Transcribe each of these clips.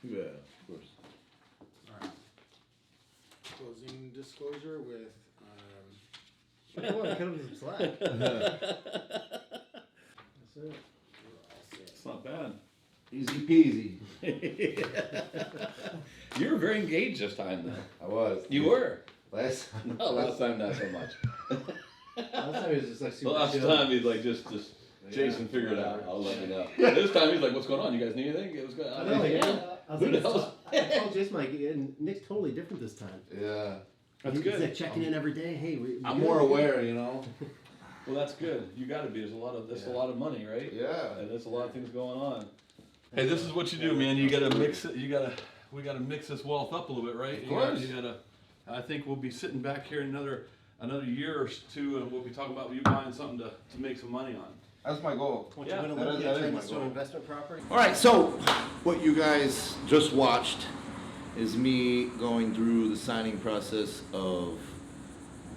Yeah, of course. Alright. Closing disclosure with, Come on, cut him some slack. That's it. we're all set. It's not bad. Easy peasy. You were very engaged this time, though. I was. You were. Last No, last time not so much. Last time he was just like The super last chill. time he's like just Jason figured it out. I'll let you know. This time he's like, "What's going on? You guys need anything?" It was good. I know, yeah. I was Who like, knows? I told Jason, like, and Nick's totally different this time. Yeah. That's He's good. like checking in every day. Hey, I'm more aware, you know. Well, that's good. You got to be. There's a lot of a lot of money, right? Yeah. And there's a lot of things going on. Hey, this is what you do, man. You gotta mix it. We gotta mix this wealth up a little bit, right? Of course. You gotta. I think we'll be sitting back here another year or two, and we'll be talking about you buying something to make some money on. That's my goal. Once Yeah, you win that a is- Olympia, that is turn my this to an goal. investment property. All right, so what you guys just watched is me going through the signing process of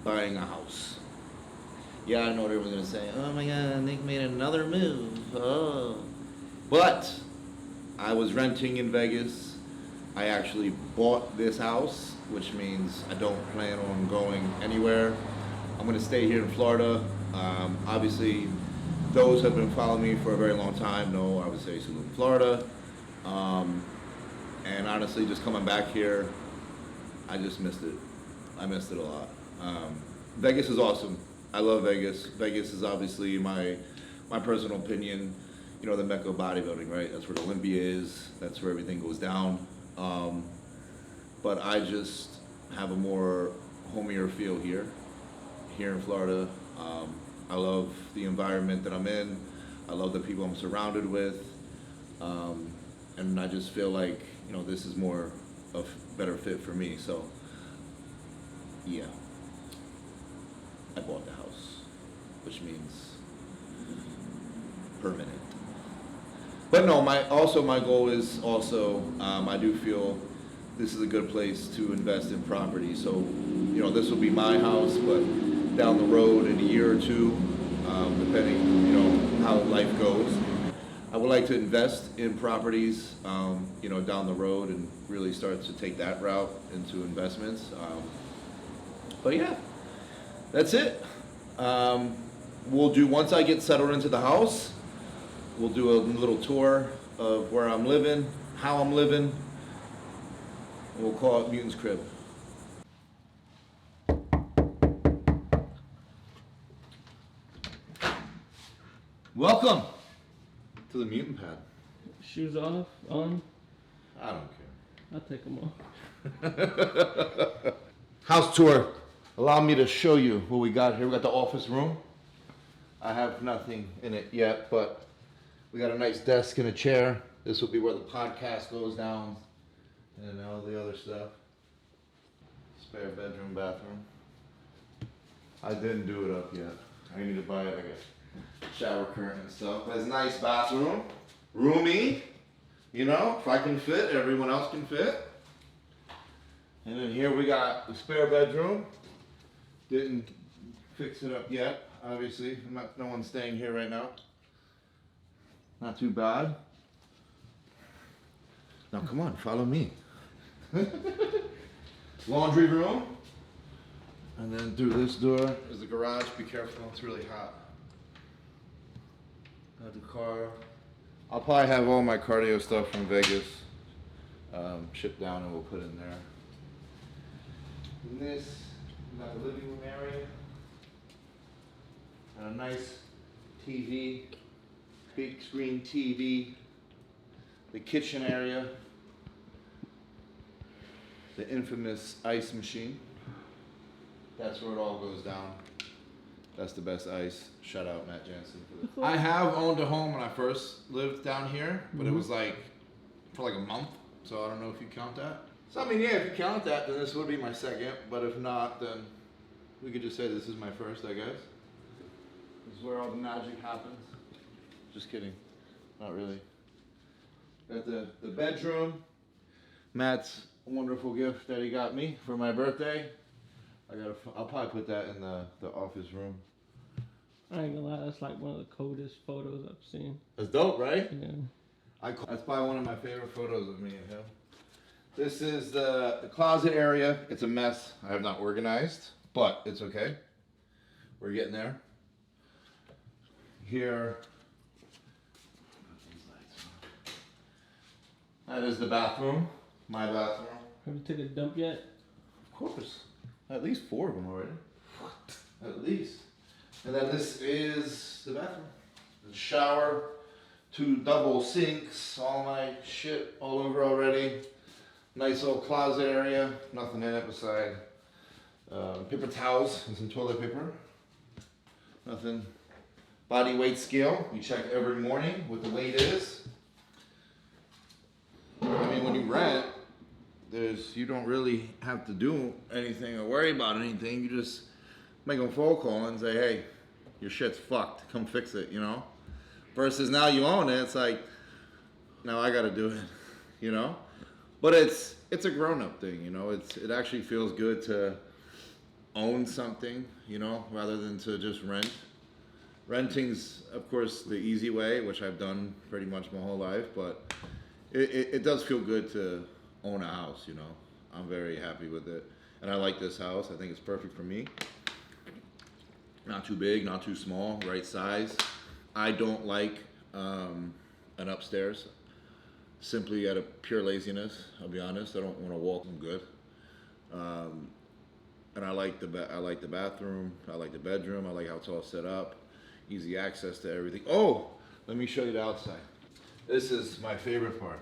buying a house. Yeah, I know what everyone's gonna say. Oh my God, Nick made another move. Oh, but I was renting in Vegas. I actually bought this house, which means I don't plan on going anywhere. I'm gonna stay here in Florida. Obviously, those who have been following me for a very long time know I was based in Florida. And honestly, just coming back here, I just missed it. I missed it a lot. Vegas is awesome. I love Vegas. Vegas is obviously my personal opinion, you know, the mecca of bodybuilding, right? That's where the Olympia is. That's where everything goes down. But I just have a more homier feel here in Florida. I love the environment that I'm in. I love the people I'm surrounded with. And I just feel like, you know, this is more of better fit for me. So, yeah, I bought the house, which means permanent. But no, my goal is also, I do feel this is a good place to invest in property. So, you know, this will be my house, but down the road in a year or two, depending, you know, how life goes, I would like to invest in properties, you know, down the road and really start to take that route into investments. But yeah, that's it. We'll do, once I get settled into the house, we'll do a little tour of where I'm living, how I'm living. We'll call it Mutant's Crib. Welcome to the Mutant Pad. Shoes off, on. I don't care. I'll take them off. House tour. Allow me to show you what we got here. We got the office room. I have nothing in it yet, but we got a nice desk and a chair. This will be where the podcast goes down and all the other stuff. Spare bedroom, bathroom. I didn't do it up yet. I need to buy like a shower curtain and stuff. But it's a nice bathroom. Roomy. You know, if I can fit, everyone else can fit. And then here we got the spare bedroom. Didn't fix it up yet, obviously. No one's staying here right now. Not too bad. Now come on, follow me. Laundry room. And then through this door is the garage. Be careful, it's really hot. Got the car. I'll probably have all my cardio stuff from Vegas shipped down and we'll put in there. And this, we got the living room area. And a nice TV, big screen TV. The kitchen area. The infamous ice machine. That's where it all goes down. That's the best ice. Shout out Matt Jansen for that. I have owned a home when I first lived down here, but it was like for like a month, so I don't know if you count that. So I mean, yeah, if you count that, then this would be my second, but if not, then we could just say this is my first, I guess. This is where all the magic happens. Just kidding, not really. Got the bedroom. Matt's wonderful gift that he got me for my birthday. I'll probably put that in the office room. I ain't gonna lie, that's like one of the coldest photos I've seen. That's dope, right? Yeah. That's probably one of my favorite photos of me and him. This is the closet area. It's a mess. I have not organized, but it's okay. We're getting there. Here. That is the bathroom. My bathroom. Have you taken a dump yet? Of course. At least 4 of them already. At least. And then this is the bathroom. The shower. 2 double sinks. All my shit all over already. Nice little closet area. Nothing in it beside paper towels and some toilet paper. Nothing. Body weight scale. We check every morning what the weight is. I mean, when you rent, you don't really have to do anything or worry about anything. You just make a phone call and say, hey, your shit's fucked. Come fix it, you know? Versus now you own it, it's like, now I gotta do it, you know? But it's a grown-up thing, you know? It actually feels good to own something, you know, rather than to just rent. Renting's, of course, the easy way, which I've done pretty much my whole life, but it does feel good to own a house, you know? I'm very happy with it. And I like this house. I think it's perfect for me. Not too big, not too small, right size. I don't like an upstairs, simply out of pure laziness, I'll be honest. I don't want to walk them good. And I like the bathroom, I like the bedroom, I like how it's all set up, easy access to everything. Oh, let me show you the outside. This is my favorite part.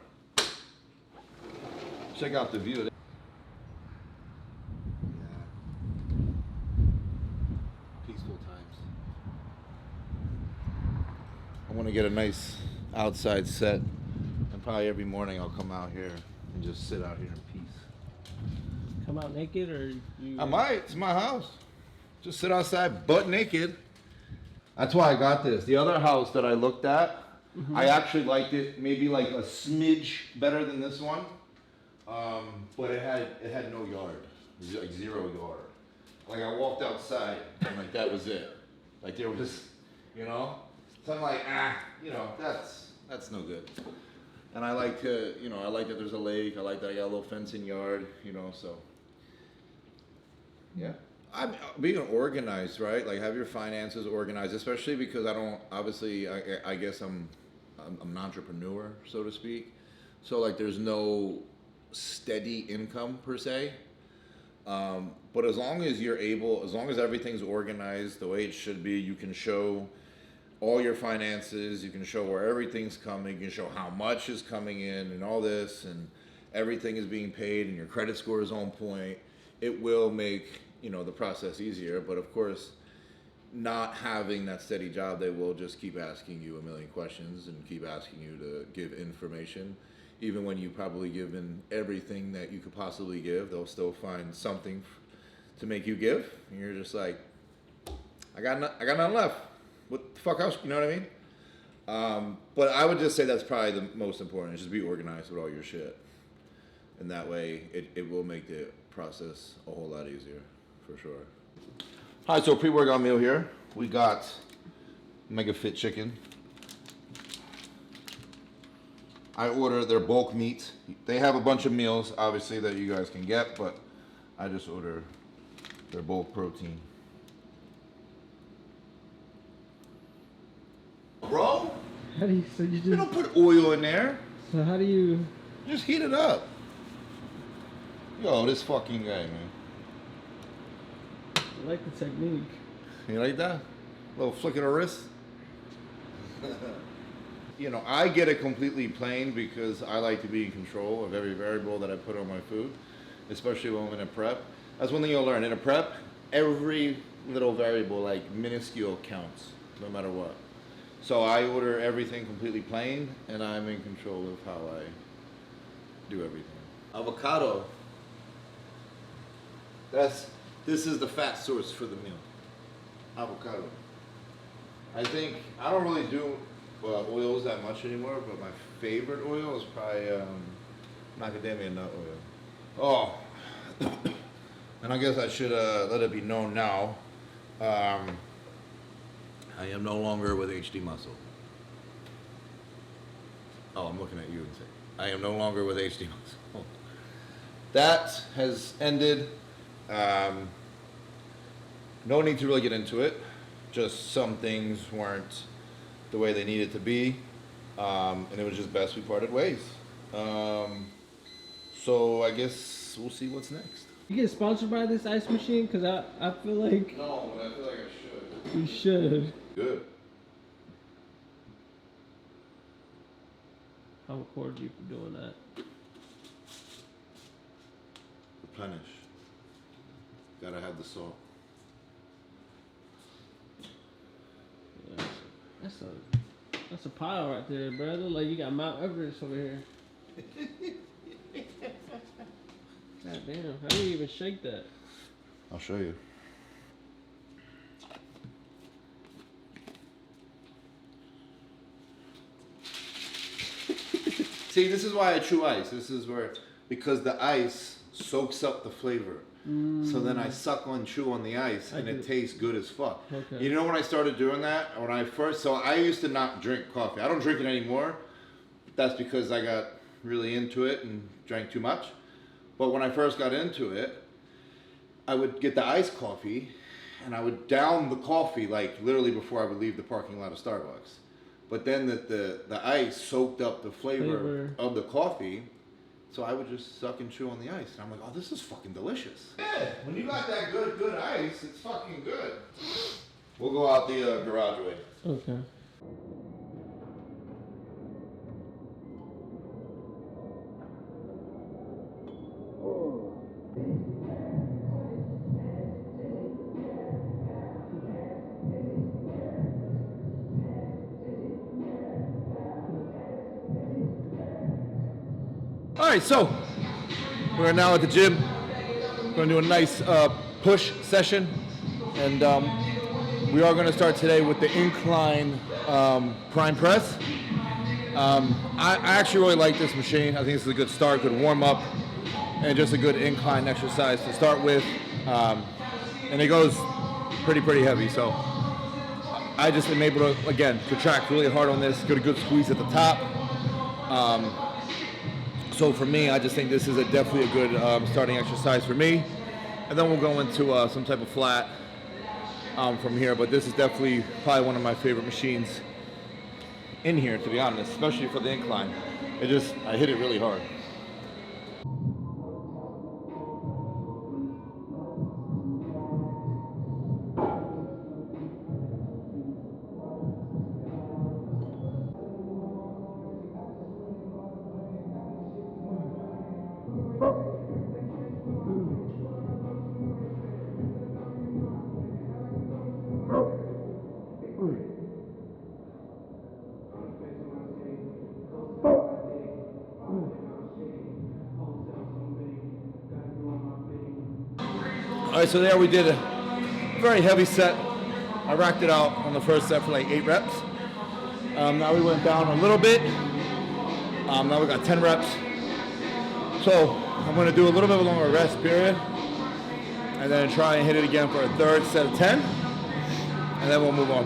Check out the view. Peaceful times. I want to get a nice outside set, and probably every morning I'll come out here and just sit out here in peace. Come out naked or you? I might. It's my house. Just sit outside butt naked. That's why I got this. The other house that I looked at, I actually liked it maybe like a smidge better than this one. But it had no yard. It was like 0 yard. Like I walked outside and like that was it. Like there was, you know. So I'm like, you know, that's no good. And I like to, you know, I like that there's a lake. I like that I got a little fencing yard, you know, so. Yeah. I'm being organized, right? Like have your finances organized, especially because I don't, obviously, I guess I'm an entrepreneur, so to speak. So like there's no steady income per se. But as long as you're able, as long as everything's organized the way it should be, you can show all your finances, you can show where everything's coming, you can show how much is coming in and all this, and everything is being paid and your credit score is on point. It will make, you know, the process easier. But of course, not having that steady job, they will just keep asking you a million questions and keep asking you to give information. Even when you probably given everything that you could possibly give, they'll still find something to make you give. And you're just like, I got nothing left. What the fuck else? You know what I mean? But I would just say that's probably the most important. Is just be organized with all your shit. And that way, it will make the process a whole lot easier, for sure. All right, so pre-workout meal here. We got Mega Fit chicken. I order their bulk meat. They have a bunch of meals, obviously, that you guys can get, but I just order their bulk protein. Bro, How do you? So you you just? don't put oil in there. So how do you? Just heat it up. Yo, this fucking guy, man. I like the technique. You like that? Little flick of the wrist. You know, I get it completely plain because I like to be in control of every variable that I put on my food, especially when I'm in a prep. That's one thing you'll learn. In a prep, every little variable, like minuscule, counts, no matter what. So I order everything completely plain, and I'm in control of how I do everything. Avocado. This is the fat source for the meal. Avocado. I think, I don't really do oils that much anymore, but my favorite oil is probably macadamia nut oil. Oh, and I guess I should let it be known now. I am no longer with HD Muscle. Oh, I'm looking at you and saying, I am no longer with HD. That has ended. No need to really get into it. Just some things weren't the way they needed to be. And it was just best we parted ways. So I guess we'll see what's next. You get sponsored by this ice machine? Cause I feel like No, but I feel like I should. you should. Good. I'll record you for doing that. Replenish. Gotta have the salt. Yeah, that's a pile right there, brother. Like you got Mount Everest over here. God damn, how do you even shake that? I'll show you. See, this is why I chew ice. This is where, because the ice soaks up the flavor. So then I suck on, chew on the ice, and it tastes good as fuck. Okay. You know when I started doing that? When I first, so I used to not drink coffee. I don't drink it anymore. That's because I got really into it and drank too much. But when I first got into it, I would get the iced coffee, and I would down the coffee like literally before I would leave the parking lot of Starbucks. But then the ice soaked up the flavor of the coffee, so I would just suck and chew on the ice. And I'm like, oh, this is fucking delicious. Yeah, when you got that good ice, it's fucking good. We'll go out the garage way. Okay. All right, so we're now at the gym. We're gonna do a nice push session, and we are gonna start today with the incline prime press. I actually really like this machine. I think this is a good start, good warm up, and just a good incline exercise to start with. And it goes pretty heavy, so I just am able to, again, contract really hard on this, get a good squeeze at the top. So for me, I just think this is definitely a good starting exercise for me. And then we'll go into some type of flat from here. But this is definitely probably one of my favorite machines in here, to be honest, especially for the incline. I hit it really hard. All right, so there we did a very heavy set. I racked it out on the first set for like 8 reps. Now we went down a little bit. Now we got 10 reps. So I'm gonna do a little bit of a longer rest period, and then try and hit it again for a third set of 10, and then we'll move on.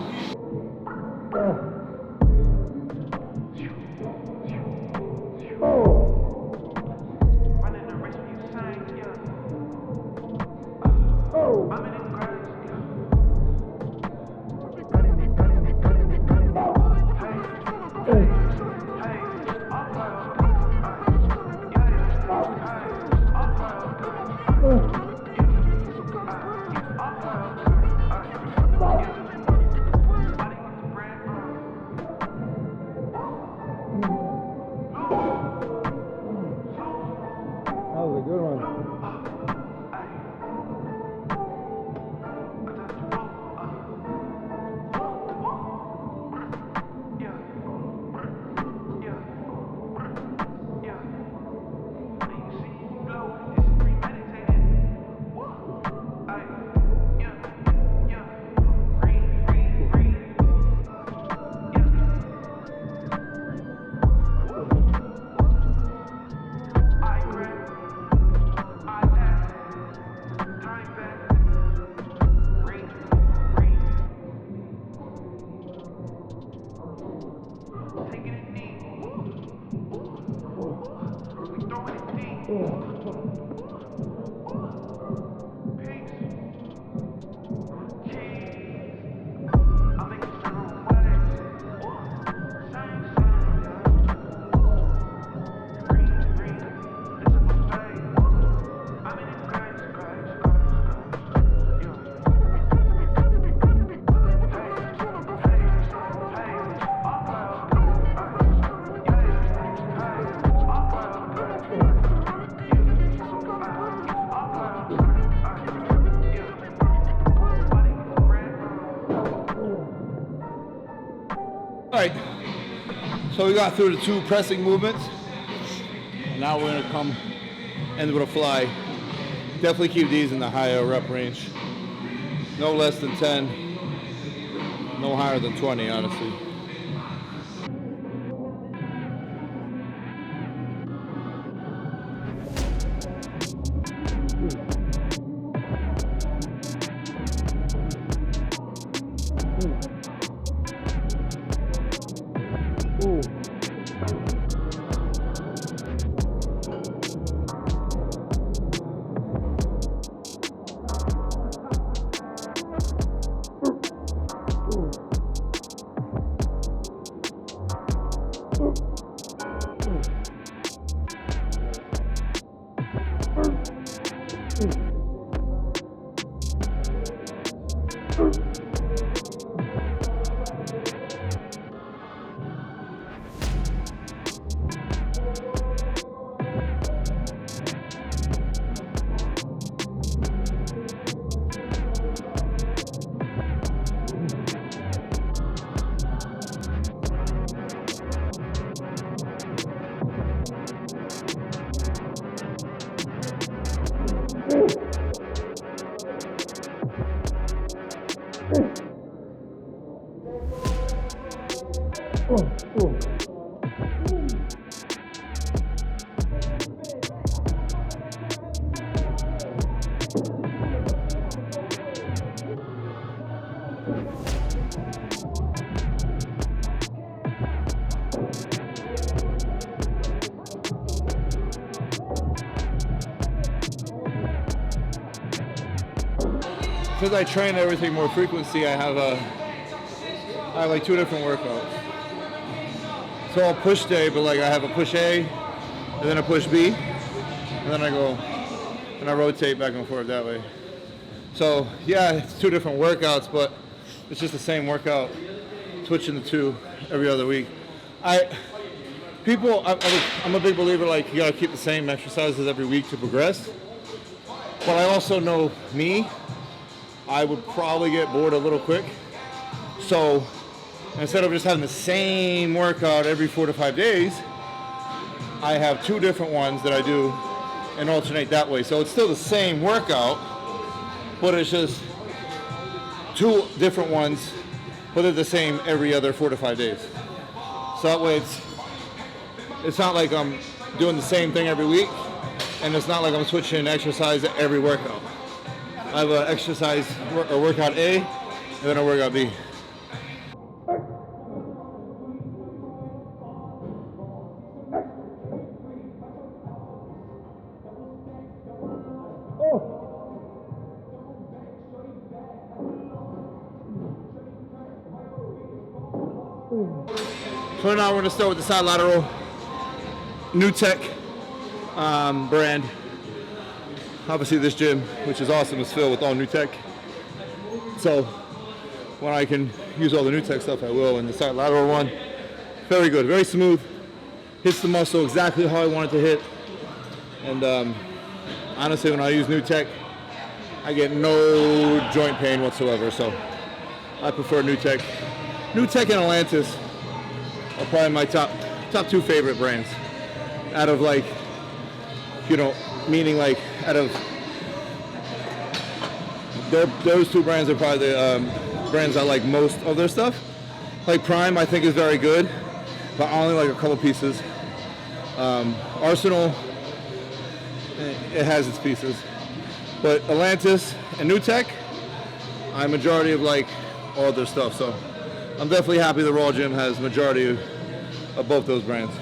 Alright, so we got through the 2 pressing movements. Now we're gonna come end with a fly. Definitely keep these in the higher rep range. No less than 10, no higher than 20, honestly. Because I train everything more frequency, I have like 2 different workouts. So I'll push day, but like I have a push A, and then a push B, and then I go, and I rotate back and forth that way. So yeah, it's 2 different workouts, but it's just the same workout, switching the 2 every other week. I'm a big believer, like you gotta keep the same exercises every week to progress. But I also know me, I would probably get bored a little quick. So instead of just having the same workout every 4 to 5 days, I have 2 different ones that I do and alternate that way. So it's still the same workout, but it's just 2 different ones, but they're the same every other 4 to 5 days. So that way it's not like I'm doing the same thing every week, and it's not like I'm switching exercise at every workout. I have an exercise, a workout A, and then a workout B. So now we're going to start with the side lateral, Mutant brand. Obviously this gym, which is awesome, is filled with all new tech. So when I can use all the new tech stuff, I will. And the side lateral one, very good, very smooth. Hits the muscle exactly how I want it to hit. And honestly, when I use new tech, I get no joint pain whatsoever. So I prefer new tech. New tech and Atlantis are probably my top 2 favorite brands. Out of like, you know, meaning like out of those 2 brands are probably the brands I like most of their stuff. Like Prime, I think is very good, but I only like a couple pieces. Arsenal, it has its pieces, but Atlantis and New Tech, I majority of like all their stuff. So I'm definitely happy the Raw Gym has majority of both those brands.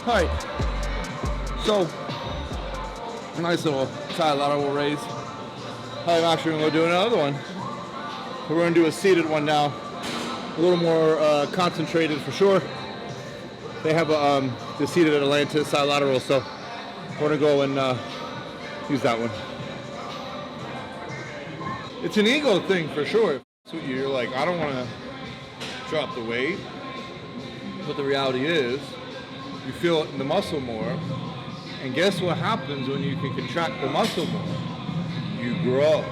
All right. So, nice little side lateral raise. I'm actually gonna go do another one. We're gonna do a seated one now. A little more concentrated for sure. They have the seated Atlantis side lateral, so we're gonna go and use that one. It's an ego thing for sure. So you're like, I don't want to drop the weight, but the reality is, you feel it in the muscle more. And guess what happens when you can contract the muscle more? You grow.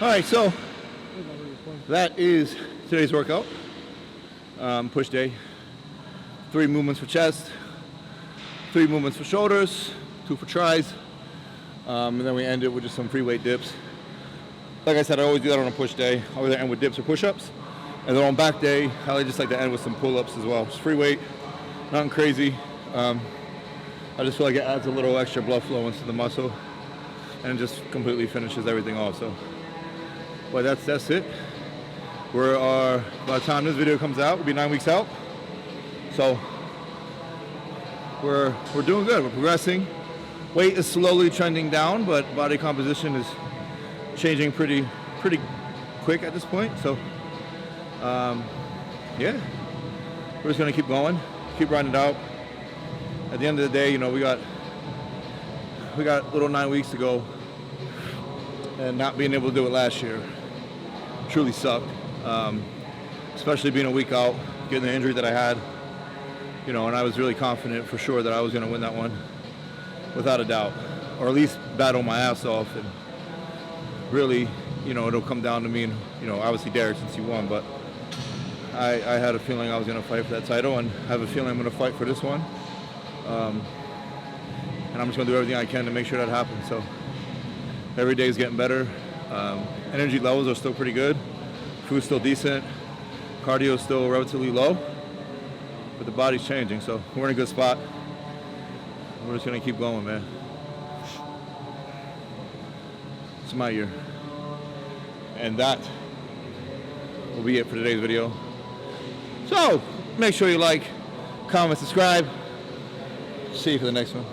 All right, so that is today's workout. Push day. 3 movements for chest, 3 movements for shoulders, 2 for tries, and then we end it with just some free weight dips. Like I said, I always do that on a push day. I always end with dips or push-ups. And then on back day, I just like to end with some pull-ups as well. Just free weight, nothing crazy. I just feel like it adds a little extra blood flow into the muscle and just completely finishes everything off. So, but that's it. By the time this video comes out, we'll be 9 weeks out. So we're doing good. We're progressing. Weight is slowly trending down, but body composition is changing pretty quick at this point. So, yeah, we're just gonna keep going, keep riding it out. At the end of the day, you know, we got little 9 weeks to go, and not being able to do it last year truly sucked. Especially being a week out, getting the injury that I had, you know, and I was really confident for sure that I was gonna win that one, without a doubt, or at least battle my ass off. And really, you know, it'll come down to me and, you know, obviously Derek, since he won, but I had a feeling I was going to fight for that title, and I have a feeling I'm going to fight for this one. And I'm just going to do everything I can to make sure that happens. So every day is getting better. Energy levels are still pretty good. Food's still decent. Cardio is still relatively low, but the body's changing. So we're in a good spot. We're just going to keep going, man. It's my year. And that will be it for today's video. So make sure you like, comment, subscribe. See you for the next one.